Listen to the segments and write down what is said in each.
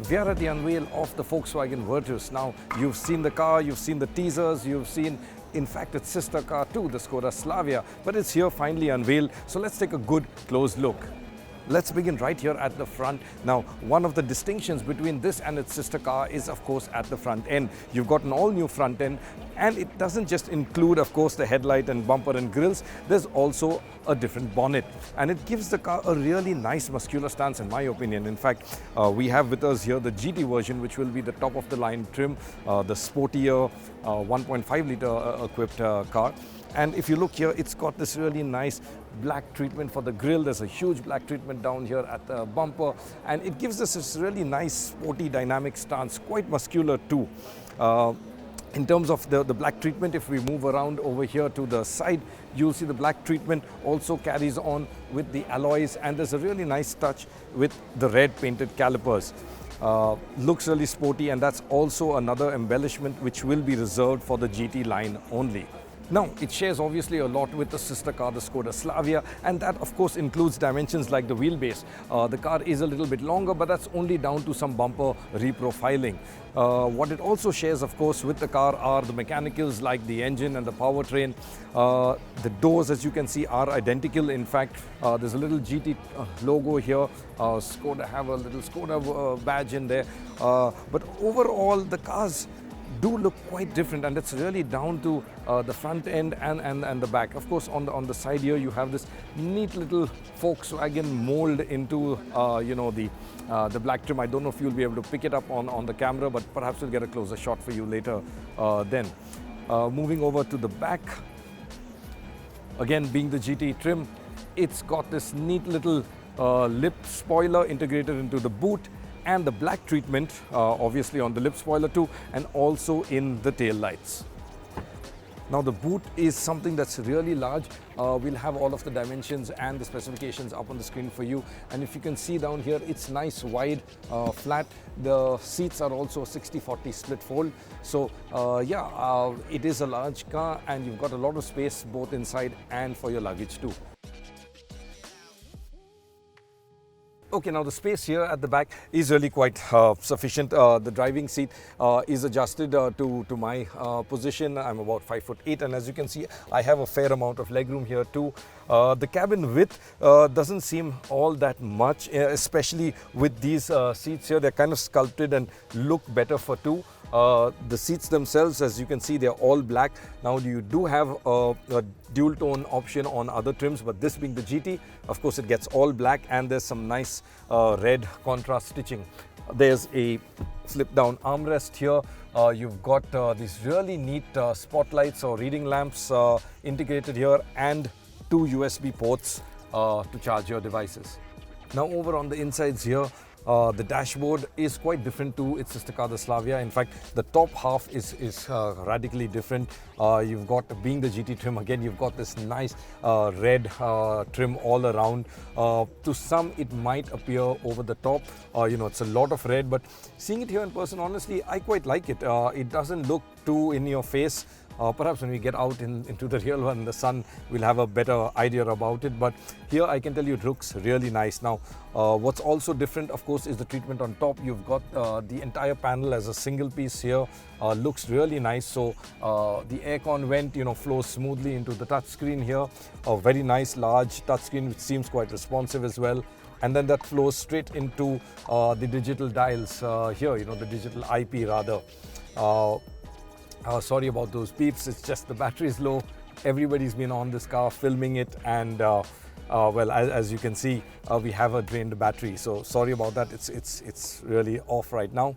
We are at the unveil of the Volkswagen Virtus. Now, you've seen the car, you've seen the teasers, you've seen, in fact, its sister car too, the Skoda Slavia, but it's here finally unveiled. So let's take a good close look. Let's begin right here at the front. Now, one of the distinctions between this and its sister car is, of course, at the front end. You've got an all-new front end, and it doesn't just include, of course, the headlight and bumper and grills. There's also a different bonnet, and it gives the car a really nice muscular stance, in my opinion. In fact, we have with us here the GT version, which will be the top-of-the-line trim, the sportier 1.5-litre equipped car. And if you look here, it's got this really nice black treatment for the grille. There's a huge black treatment down here at the bumper, and it gives us this really nice sporty dynamic stance, quite muscular too. In terms of the black treatment, if we move around over here to the side, you'll see the black treatment also carries on with the alloys, and there's a really nice touch with the red painted calipers. Looks really sporty, and that's also another embellishment which will be reserved for the GT line only. Now, it shares obviously a lot with the sister car, the Skoda Slavia, and that of course includes dimensions like the wheelbase. The car is a little bit longer, but that's only down to some bumper reprofiling. What it also shares, of course, with the car are the mechanicals like the engine and the powertrain. The doors, as you can see, are identical. In fact, there's a little GT logo here. Skoda have a little Skoda badge in there. But overall, the cars do look quite different, and it's really down to the front end and the back. Of course, on the side here you have this neat little Volkswagen mold into the black trim. I don't know if you'll be able to pick it up on the camera, but perhaps we'll get a closer shot for you later then. Moving over to the back, again being the GT trim, it's got this neat little lip spoiler integrated into the boot, and the black treatment obviously on the lip spoiler too, and also in the tail lights. Now, the boot is something that's really large. We'll have all of the dimensions and the specifications up on the screen for you. And if you can see down here, it's nice, wide, flat. The seats are also 60-40 split fold. So it is a large car, and you've got a lot of space both inside and for your luggage too. Okay, now the space here at the back is really quite sufficient. The driving seat is adjusted to my position. I'm about 5'8", and as you can see, I have a fair amount of legroom here too. The cabin width doesn't seem all that much, especially with these seats here. They're kind of sculpted and look better for two. The seats themselves, as you can see, they're all black. Now, you do have a dual tone option on other trims, but this being the GT, of course, it gets all black, and there's some nice red contrast stitching. There's a flip down armrest here. You've got these really neat spotlights or reading lamps integrated here, and two USB ports to charge your devices. Now, over on the insides here, the dashboard is quite different to its sister car, the Slavia. In fact, the top half is radically different. You've got, being the GT trim, again, you've got this nice red trim all around. To some, it might appear over the top. It's a lot of red, but seeing it here in person, honestly, I quite like it. It doesn't look too in your face. Perhaps when we get out into the real one in the sun, we'll have a better idea about it. But here I can tell you it looks really nice. Now, what's also different, of course, is the treatment on top. You've got the entire panel as a single piece here. Looks really nice. So the aircon vent, flows smoothly into the touchscreen here. A very nice large touchscreen, which seems quite responsive as well. And then that flows straight into the digital dials here, the digital IP rather. Sorry about those beeps, it's just the battery is low. Everybody's been on this car filming it, and well, as you can see, we have a drained battery. So sorry about that, it's really off right now.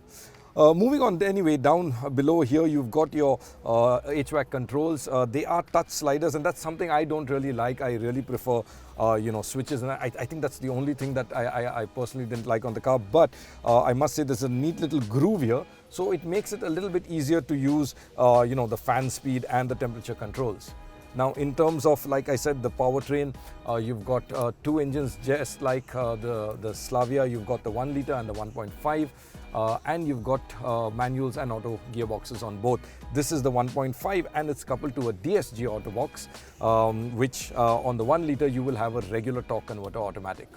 Moving on anyway, down below here you've got your HVAC controls. They are touch sliders, and that's something I don't really like. I really prefer switches, and I think that's the only thing that I personally didn't like on the car. But I must say there's a neat little groove here, so it makes it a little bit easier to use the fan speed and the temperature controls. Now, in terms of, like I said, the powertrain, you've got two engines just like the Slavia. You've got the 1 litre and the 1.5. And you've got manuals and auto gearboxes on both. This is the 1.5, and it's coupled to a DSG auto box, which on the 1 litre you will have a regular torque converter automatic.